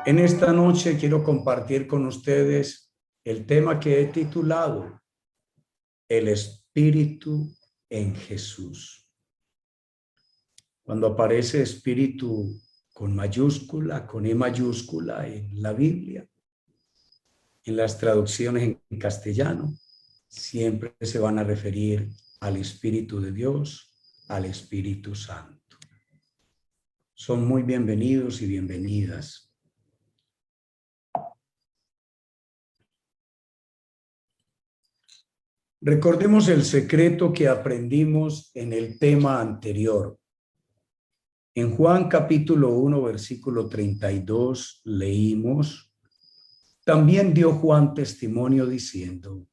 En esta noche quiero compartir con ustedes el tema que he titulado El Espíritu en Jesús. Cuando aparece Espíritu con mayúscula, con E mayúscula en la Biblia, en las traducciones en castellano, siempre se van a referir al Espíritu de Dios, al Espíritu Santo. Son muy bienvenidos y bienvenidas. Recordemos el secreto que aprendimos en el tema anterior. En Juan capítulo 1, versículo 32, leímos: también dio Juan testimonio diciendo: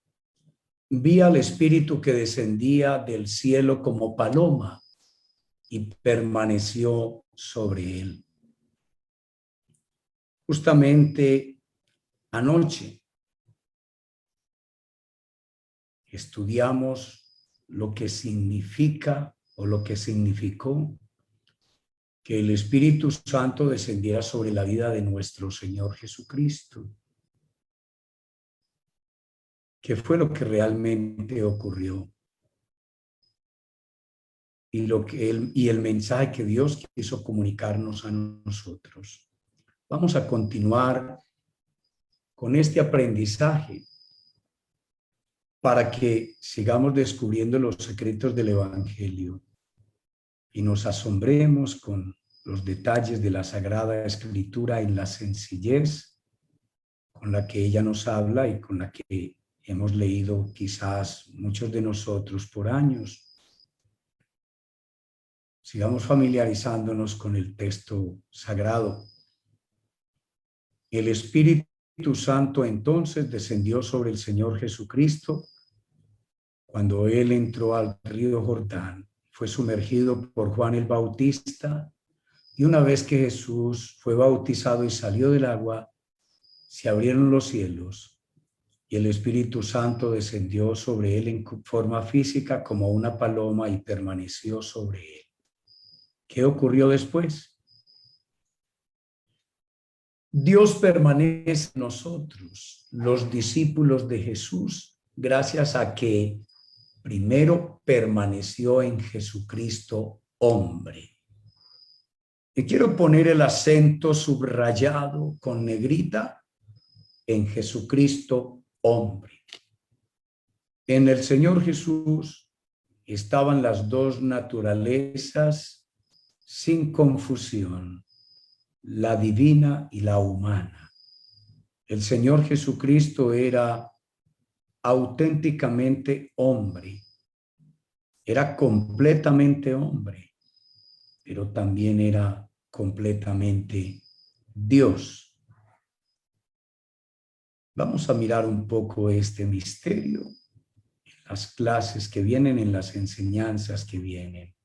vi al Espíritu que descendía del cielo como paloma y permaneció sobre él. Justamente anoche estudiamos lo que significa o lo que significó que el Espíritu Santo descendiera sobre la vida de nuestro Señor Jesucristo. ¿Qué fue lo que realmente ocurrió? Y el mensaje que Dios quiso comunicarnos a nosotros. Vamos a continuar con este aprendizaje para que sigamos descubriendo los secretos del Evangelio y nos asombremos con los detalles de la Sagrada Escritura en la sencillez con la que ella nos habla y con la que hemos leído quizás muchos de nosotros por años. Sigamos familiarizándonos con el texto sagrado. El Espíritu Santo entonces descendió sobre el Señor Jesucristo cuando él entró al río Jordán. Fue sumergido por Juan el Bautista y una vez que Jesús fue bautizado y salió del agua, se abrieron los cielos y el Espíritu Santo descendió sobre él en forma física como una paloma y permaneció sobre él. ¿Qué ocurrió después? Dios permanece en nosotros, los discípulos de Jesús, gracias a que primero permaneció en Jesucristo hombre. Y quiero poner el acento subrayado con negrita en Jesucristo hombre. En el Señor Jesús estaban las dos naturalezas sin confusión, la divina y la humana. El Señor Jesucristo era auténticamente hombre, era completamente hombre, pero también era completamente Dios. Vamos a mirar un poco este misterio en las clases que vienen, en las enseñanzas que vienen.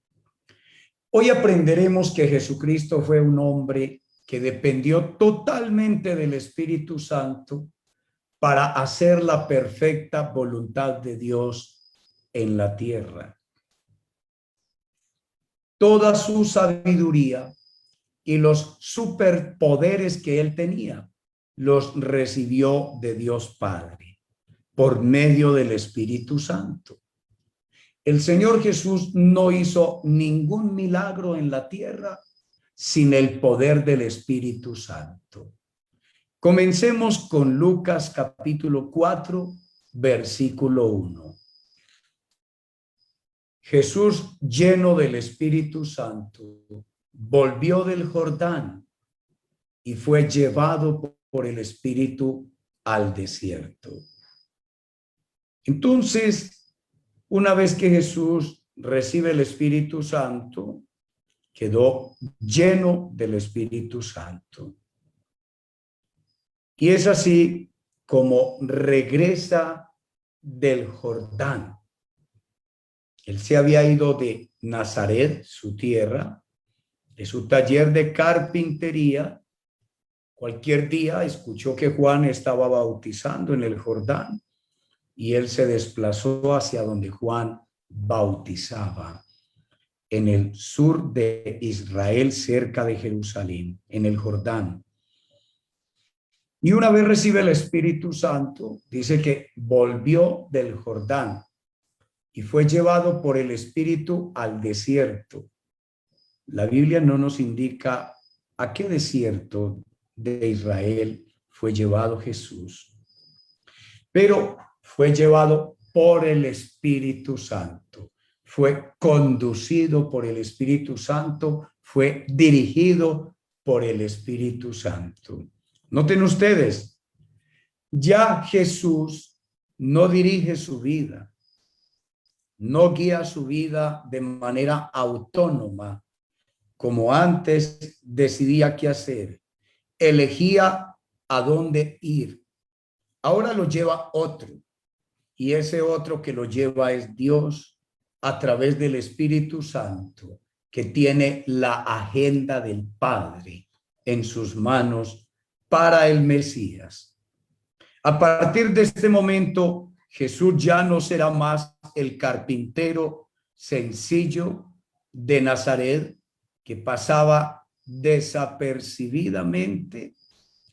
Hoy aprenderemos que Jesucristo fue un hombre que dependió totalmente del Espíritu Santo para hacer la perfecta voluntad de Dios en la tierra. Toda su sabiduría y los superpoderes que él tenía los recibió de Dios Padre por medio del Espíritu Santo. El Señor Jesús no hizo ningún milagro en la tierra sin el poder del Espíritu Santo. Comencemos con Lucas capítulo 4, versículo 1. Jesús, lleno del Espíritu Santo, volvió del Jordán y fue llevado por el Espíritu al desierto. Entonces, una vez que Jesús recibe el Espíritu Santo, quedó lleno del Espíritu Santo. Y es así como regresa del Jordán. Él se había ido de Nazaret, su tierra, de su taller de carpintería. Cualquier día escuchó que Juan estaba bautizando en el Jordán y él se desplazó hacia donde Juan bautizaba, en el sur de Israel, cerca de Jerusalén, en el Jordán. Y una vez recibe el Espíritu Santo, dice que volvió del Jordán y fue llevado por el Espíritu al desierto. La Biblia no nos indica a qué desierto de Israel fue llevado Jesús, pero fue llevado por el Espíritu Santo, fue conducido por el Espíritu Santo, fue dirigido por el Espíritu Santo. Noten ustedes, ya Jesús no dirige su vida, no guía su vida de manera autónoma, como antes decidía qué hacer, elegía a dónde ir. Ahora lo lleva otro, y ese otro que lo lleva es Dios a través del Espíritu Santo, que tiene la agenda del Padre en sus manos para el Mesías. A partir de este momento, Jesús ya no será más el carpintero sencillo de Nazaret que pasaba desapercibidamente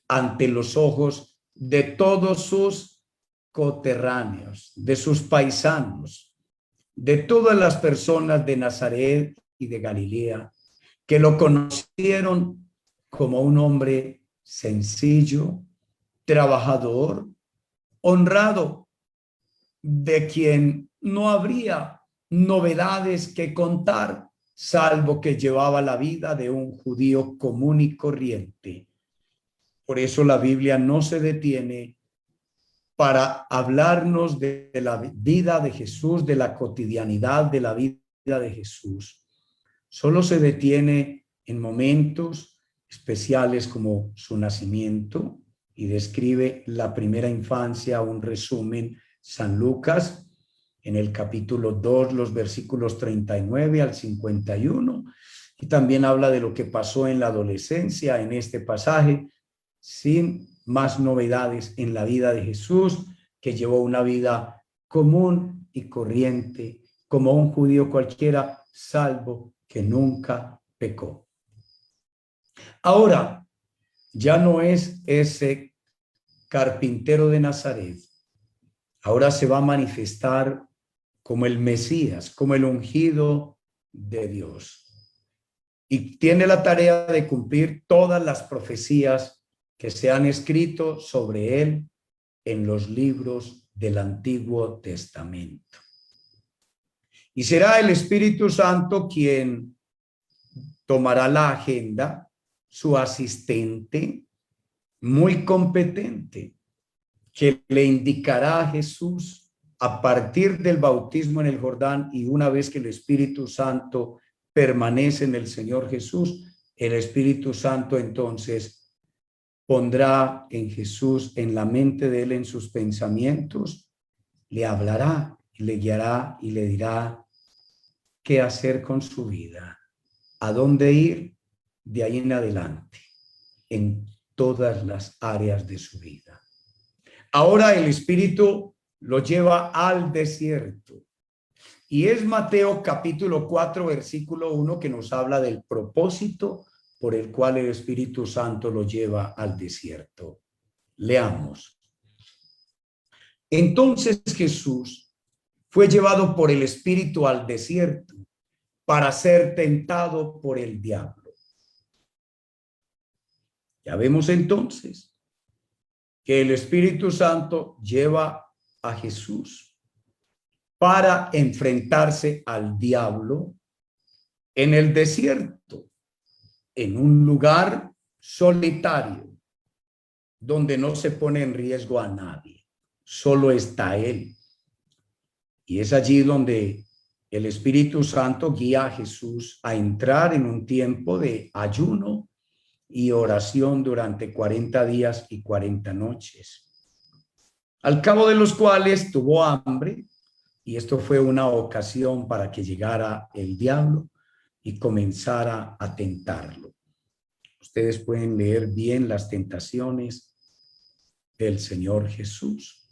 ante los ojos de todos sus coterráneos, de sus paisanos, de todas las personas de Nazaret y de Galilea, que lo conocieron como un hombre sencillo, trabajador, honrado, de quien no habría novedades que contar, salvo que llevaba la vida de un judío común y corriente. Por eso la Biblia no se detiene para hablarnos de la vida de Jesús, de la cotidianidad de la vida de Jesús. Solo se detiene en momentos especiales como su nacimiento y describe la primera infancia, un resumen, San Lucas, en el capítulo 2, los versículos 39 al 51, y también habla de lo que pasó en la adolescencia en este pasaje, sin más novedades en la vida de Jesús, que llevó una vida común y corriente, como un judío cualquiera, salvo que nunca pecó. Ahora, ya no es ese carpintero de Nazaret, ahora se va a manifestar como el Mesías, como el ungido de Dios. Y tiene la tarea de cumplir todas las profecías que se han escrito sobre él en los libros del Antiguo Testamento. Y será el Espíritu Santo quien tomará la agenda, su asistente, muy competente, que le indicará a Jesús a partir del bautismo en el Jordán, y una vez que el Espíritu Santo permanece en el Señor Jesús, el Espíritu Santo entonces pondrá en Jesús, en la mente de él, en sus pensamientos, le hablará y le guiará y le dirá qué hacer con su vida, a dónde ir de ahí en adelante, en todas las áreas de su vida. Ahora el Espíritu lo lleva al desierto. Y es Mateo capítulo 4, versículo 1, que nos habla del propósito por el cual el Espíritu Santo lo lleva al desierto. Leamos. Entonces Jesús fue llevado por el Espíritu al desierto para ser tentado por el diablo. Ya vemos entonces que el Espíritu Santo lleva a Jesús para enfrentarse al diablo en el desierto, en un lugar solitario, donde no se pone en riesgo a nadie, solo está él. Y es allí donde el Espíritu Santo guía a Jesús a entrar en un tiempo de ayuno y oración durante 40 días y 40 noches, al cabo de los cuales tuvo hambre. Y esto fue una ocasión para que llegara el diablo y comenzara a tentarlo. Ustedes pueden leer bien las tentaciones del Señor Jesús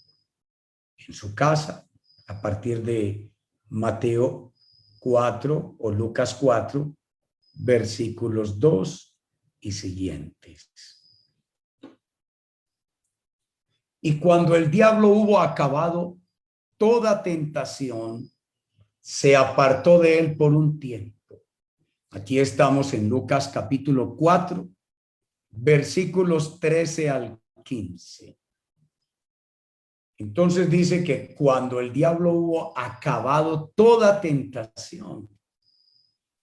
en su casa a partir de Mateo 4 o Lucas 4, versículos 2 y siguientes. Y cuando el diablo hubo acabado toda tentación, se apartó de él por un tiempo. Aquí estamos en Lucas capítulo 4, versículos 13 al 15. Entonces dice que cuando el diablo hubo acabado toda tentación,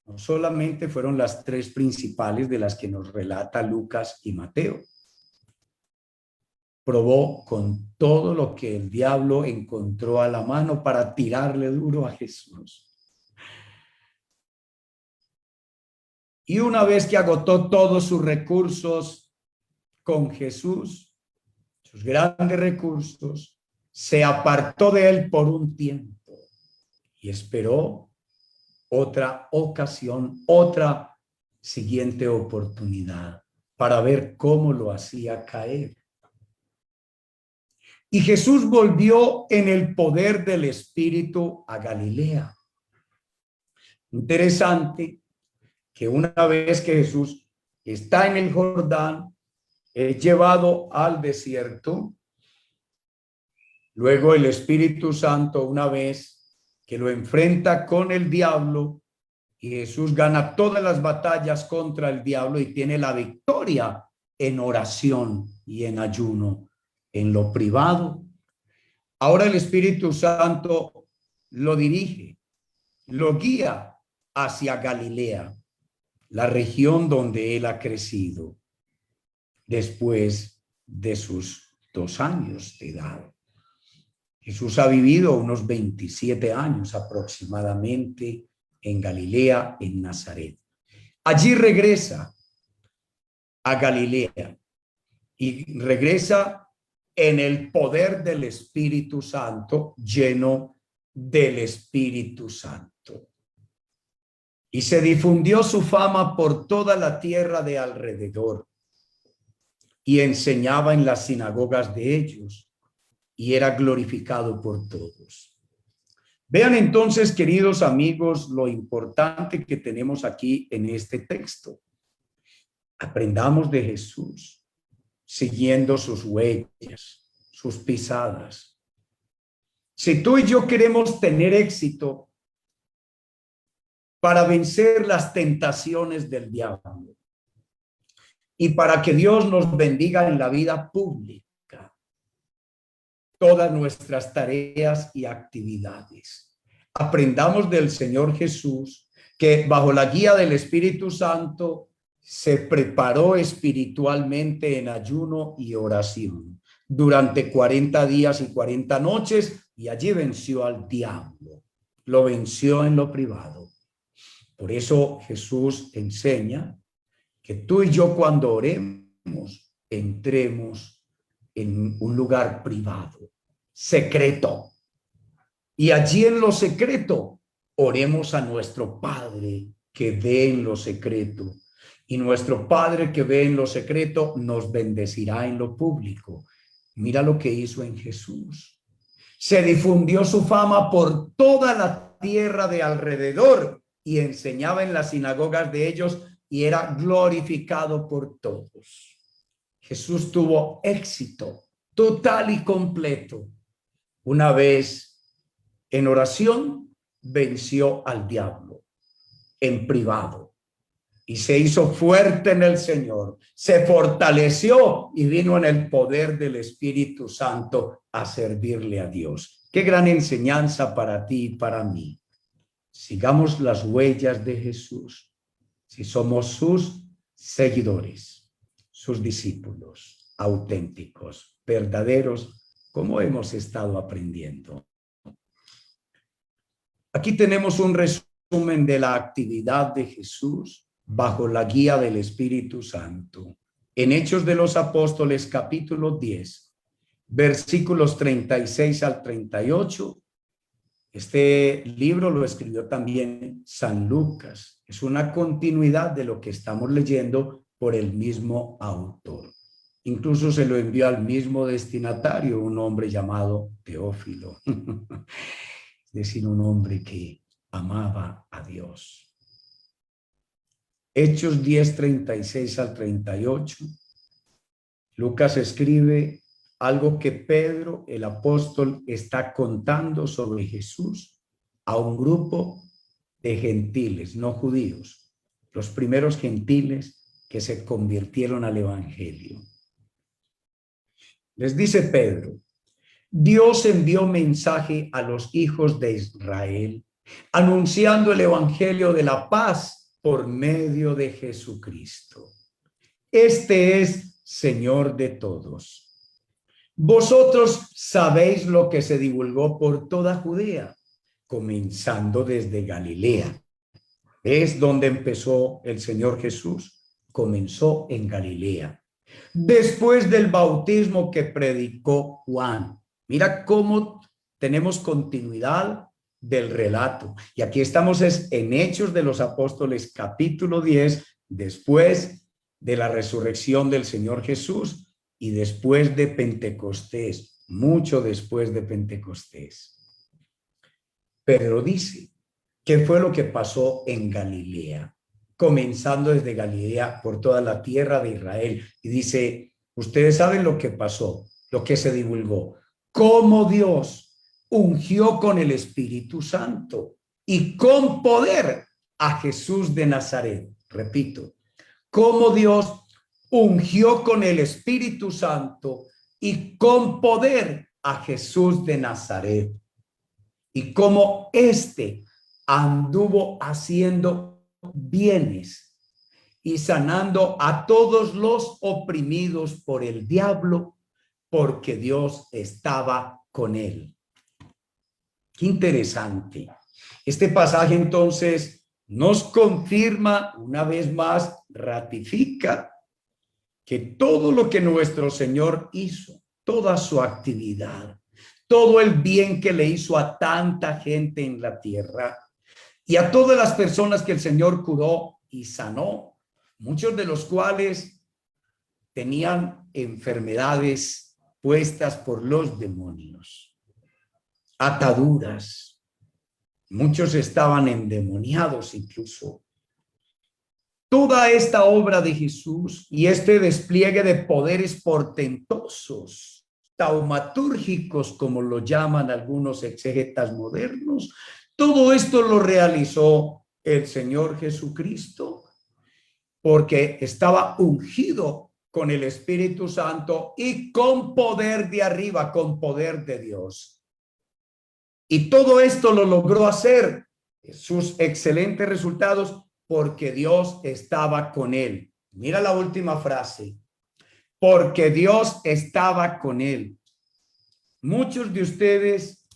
no solamente fueron las tres principales de las que nos relata Lucas y Mateo, probó con todo lo que el diablo encontró a la mano para tirarle duro a Jesús. Y una vez que agotó todos sus recursos con Jesús, sus grandes recursos, se apartó de él por un tiempo y esperó otra ocasión, otra siguiente oportunidad para ver cómo lo hacía caer. Y Jesús volvió en el poder del Espíritu a Galilea. Interesante que una vez que Jesús está en el Jordán, es llevado al desierto. Luego el Espíritu Santo, una vez que lo enfrenta con el diablo, y Jesús gana todas las batallas contra el diablo y tiene la victoria en oración y en ayuno, en lo privado. Ahora el Espíritu Santo lo dirige, lo guía hacia Galilea, la región donde él ha crecido después de sus 2 años de edad. Jesús ha vivido unos 27 años aproximadamente en Galilea, en Nazaret. Allí regresa a Galilea y regresa en el poder del Espíritu Santo, lleno del Espíritu Santo. Y se difundió su fama por toda la tierra de alrededor y enseñaba en las sinagogas de ellos y era glorificado por todos. Vean entonces, queridos amigos, lo importante que tenemos aquí en este texto. Aprendamos de Jesús, siguiendo sus huellas, sus pisadas. Si tú y yo queremos tener éxito para vencer las tentaciones del diablo y para que Dios nos bendiga en la vida pública, todas nuestras tareas y actividades, aprendamos del Señor Jesús, que bajo la guía del Espíritu Santo se preparó espiritualmente en ayuno y oración durante 40 días y 40 noches, y allí venció al diablo, lo venció en lo privado. Por eso Jesús enseña que tú y yo, cuando oremos, entremos en un lugar privado, secreto, y allí en lo secreto oremos a nuestro Padre que ve en lo secreto, y nuestro Padre que ve en lo secreto nos bendecirá en lo público. Mira lo que hizo en Jesús. Se difundió su fama por toda la tierra de alrededor y enseñaba en las sinagogas de ellos y era glorificado por todos. Jesús tuvo éxito total y completo. Una vez en oración venció al diablo en privado y se hizo fuerte en el Señor, se fortaleció y vino en el poder del Espíritu Santo a servirle a Dios. Qué gran enseñanza para ti y para mí. Sigamos las huellas de Jesús, si somos sus seguidores, sus discípulos auténticos, verdaderos, como hemos estado aprendiendo. Aquí tenemos un resumen de la actividad de Jesús bajo la guía del Espíritu Santo. En Hechos de los Apóstoles, capítulo 10, versículos 36 al 38, este libro lo escribió también San Lucas. Es una continuidad de lo que estamos leyendo por el mismo autor. Incluso se lo envió al mismo destinatario, un hombre llamado Teófilo. Es decir, un hombre que amaba a Dios. Hechos 10, 36 al 38. Lucas escribe: algo que Pedro, el apóstol, está contando sobre Jesús a un grupo de gentiles, no judíos, los primeros gentiles que se convirtieron al evangelio. Les dice Pedro: Dios envió mensaje a los hijos de Israel, anunciando el evangelio de la paz por medio de Jesucristo. Este es Señor de todos. Vosotros sabéis lo que se divulgó por toda Judea, comenzando desde Galilea. Es donde empezó el Señor Jesús. Comenzó en Galilea, después del bautismo que predicó Juan. Mira cómo tenemos continuidad del relato. Y aquí estamos en Hechos de los Apóstoles, capítulo 10, después de la resurrección del Señor Jesús y después de Pentecostés, mucho después de Pentecostés. Pedro dice: ¿qué fue lo que pasó en Galilea? Comenzando desde Galilea por toda la tierra de Israel. Y dice: ustedes saben lo que pasó, lo que se divulgó, cómo Dios ungió con el Espíritu Santo y con poder a Jesús de Nazaret. Repito, cómo Dios ungió con el Espíritu Santo y con poder a Jesús de Nazaret, y cómo éste anduvo haciendo bienes y sanando a todos los oprimidos por el diablo, porque Dios estaba con él. Qué interesante. Este pasaje entonces nos confirma una vez más, ratifica que todo lo que nuestro Señor hizo, toda su actividad, todo el bien que le hizo a tanta gente en la tierra y a todas las personas que el Señor curó y sanó, muchos de los cuales tenían enfermedades puestas por los demonios, ataduras, muchos estaban endemoniados incluso. Toda esta obra de Jesús y este despliegue de poderes portentosos, taumatúrgicos, como lo llaman algunos exegetas modernos, todo esto lo realizó el Señor Jesucristo porque estaba ungido con el Espíritu Santo y con poder de arriba, con poder de Dios. Y todo esto lo logró hacer, sus excelentes resultados, porque Dios estaba con él. Mira la última frase: porque Dios estaba con él. Muchos de ustedes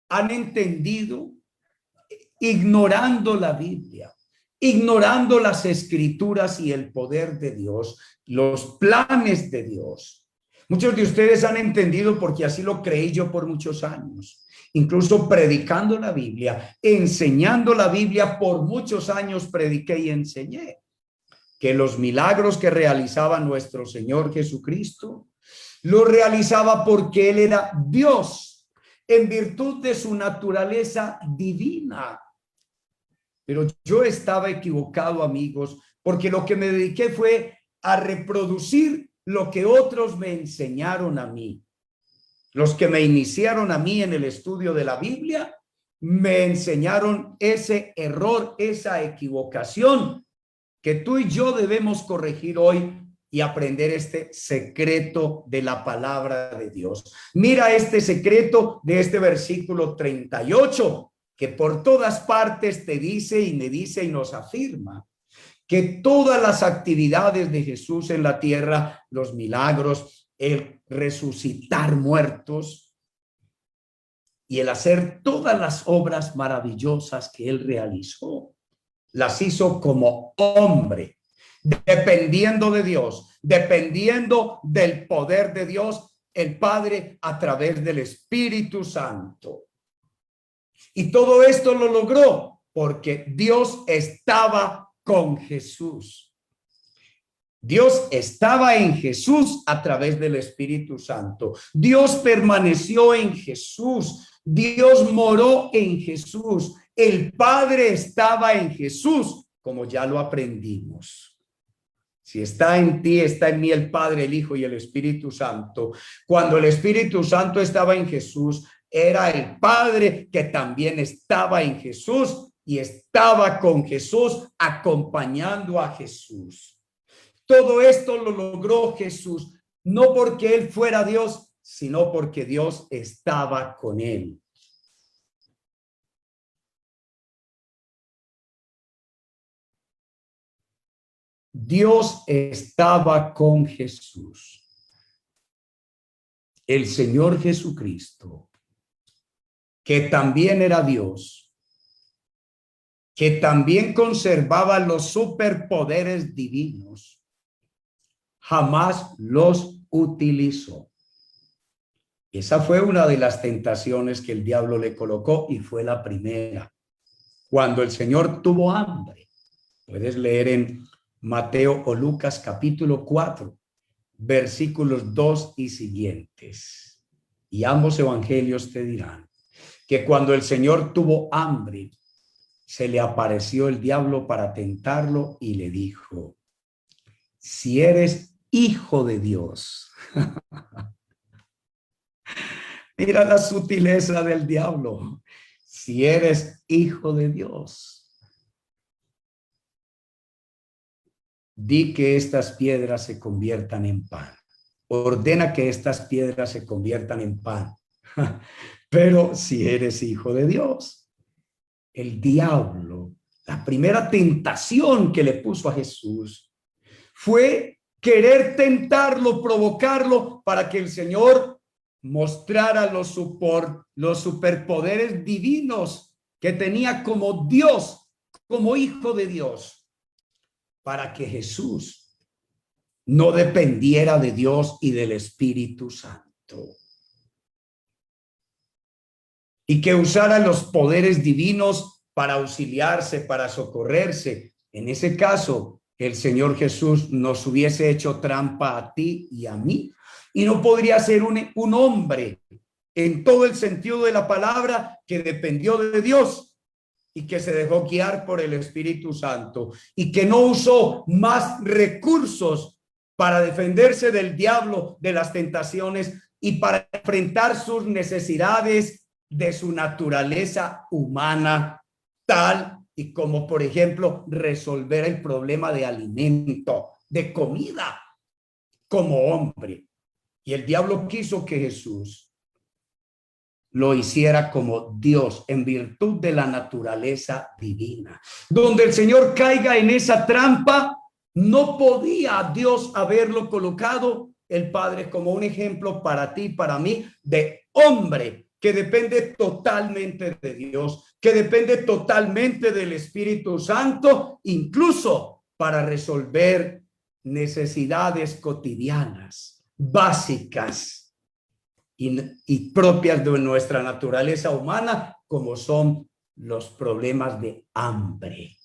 han entendido, ignorando la Biblia, ignorando las escrituras y el poder de Dios, los planes de Dios. Muchos de ustedes han entendido, porque así lo creí yo por muchos años, incluso predicando la Biblia, enseñando la Biblia, por muchos años prediqué y enseñé que los milagros que realizaba nuestro Señor Jesucristo, lo realizaba porque Él era Dios, en virtud de su naturaleza divina. Pero yo estaba equivocado, amigos, porque lo que me dediqué fue a reproducir lo que otros me enseñaron a mí. Los que me iniciaron a mí en el estudio de la Biblia me enseñaron ese error, esa equivocación que tú y yo debemos corregir hoy y aprender este secreto de la palabra de Dios. Mira este secreto de este versículo 38, que por todas partes te dice y me dice y nos afirma que todas las actividades de Jesús en la tierra, los milagros, el resucitar muertos y el hacer todas las obras maravillosas que él realizó, las hizo como hombre, dependiendo de Dios, dependiendo del poder de Dios, el Padre, a través del Espíritu Santo. Y todo esto lo logró porque Dios estaba con Jesús. Dios estaba en Jesús a través del Espíritu Santo. Dios permaneció en Jesús. Dios moró en Jesús. El Padre estaba en Jesús, como ya lo aprendimos. Si está en ti, está en mí el Padre, el Hijo y el Espíritu Santo. Cuando el Espíritu Santo estaba en Jesús, era el Padre que también estaba en Jesús y estaba con Jesús, acompañando a Jesús. Todo esto lo logró Jesús, no porque él fuera Dios, sino porque Dios estaba con él. Dios estaba con Jesús. El Señor Jesucristo, que también era Dios, que también conservaba los superpoderes divinos, jamás los utilizó. Esa fue una de las tentaciones que el diablo le colocó y fue la primera. Cuando el Señor tuvo hambre, puedes leer en Mateo o Lucas capítulo 4, versículos 2 y siguientes. Y ambos evangelios te dirán que cuando el Señor tuvo hambre, se le apareció el diablo para tentarlo y le dijo: si eres hijo de Dios. Mira la sutileza del diablo. Si eres hijo de Dios, di que estas piedras se conviertan en pan. Ordena que estas piedras se conviertan en pan. Pero si eres hijo de Dios, el diablo, la primera tentación que le puso a Jesús fue querer tentarlo, provocarlo para que el Señor mostrara los superpoderes divinos que tenía como Dios, como hijo de Dios, para que Jesús no dependiera de Dios y del Espíritu Santo, y que usara los poderes divinos para auxiliarse, para socorrerse. En ese caso, el Señor Jesús nos hubiese hecho trampa a ti y a mí, y no podría ser un hombre en todo el sentido de la palabra que dependió de Dios y que se dejó guiar por el Espíritu Santo y que no usó más recursos para defenderse del diablo, de las tentaciones y para enfrentar sus necesidades de su naturaleza humana, tal y como, por ejemplo, resolver el problema de alimento, de comida, como hombre. Y el diablo quiso que Jesús lo hiciera como Dios, en virtud de la naturaleza divina. Donde el Señor caiga en esa trampa, no podía Dios haberlo colocado, el Padre, como un ejemplo para ti, para mí, de hombre que depende totalmente de Dios, que depende totalmente del Espíritu Santo, incluso para resolver necesidades cotidianas, básicas y propias de nuestra naturaleza humana, como son los problemas de hambre.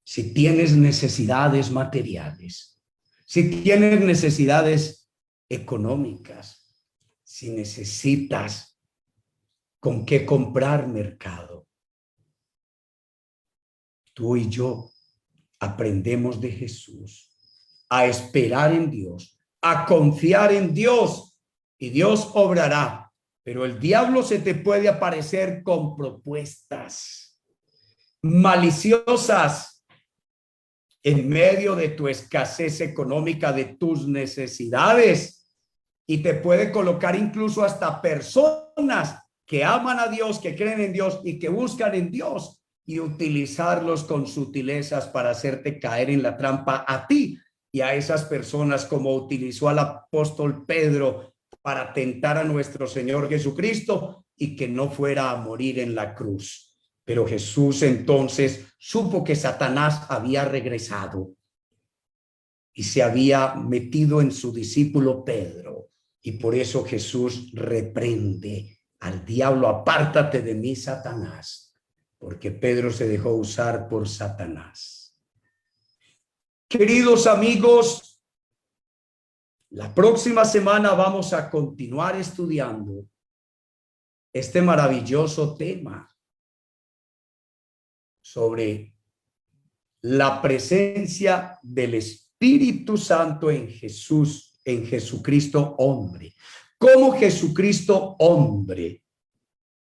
Si tienes necesidades materiales, si tienes necesidades económicas, si necesitas con qué comprar mercado, tú y yo aprendemos de Jesús a esperar en Dios, a confiar en Dios, y Dios obrará. Pero el diablo se te puede aparecer con propuestas maliciosas en medio de tu escasez económica, de tus necesidades, y te puede colocar incluso hasta personas que aman a Dios, que creen en Dios y que buscan en Dios, y utilizarlos con sutilezas para hacerte caer en la trampa a ti y a esas personas, como utilizó al apóstol Pedro para tentar a nuestro Señor Jesucristo y que no fuera a morir en la cruz. Pero Jesús entonces supo que Satanás había regresado y se había metido en su discípulo Pedro, y por eso Jesús reprende al diablo: apártate de mí, Satanás, porque Pedro se dejó usar por Satanás. Queridos amigos, la próxima semana vamos a continuar estudiando este maravilloso tema sobre la presencia del Espíritu Santo en Jesús, en Jesucristo hombre. Cómo Jesucristo hombre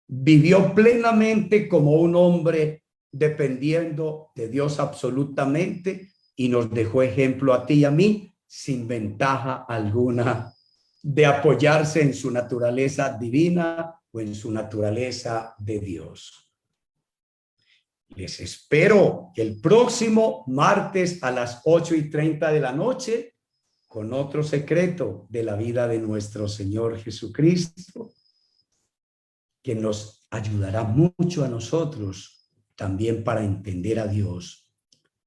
vivió plenamente como un hombre dependiendo de Dios absolutamente y nos dejó ejemplo a ti y a mí sin ventaja alguna de apoyarse en su naturaleza divina o en su naturaleza de Dios. Les espero el próximo martes a las 8:30 de la noche con otro secreto de la vida de nuestro Señor Jesucristo, que nos ayudará mucho a nosotros también para entender a Dios,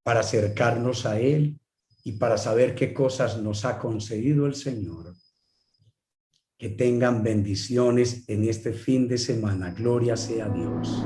para acercarnos a Él y para saber qué cosas nos ha concedido el Señor. Que tengan bendiciones en este fin de semana. Gloria sea a Dios.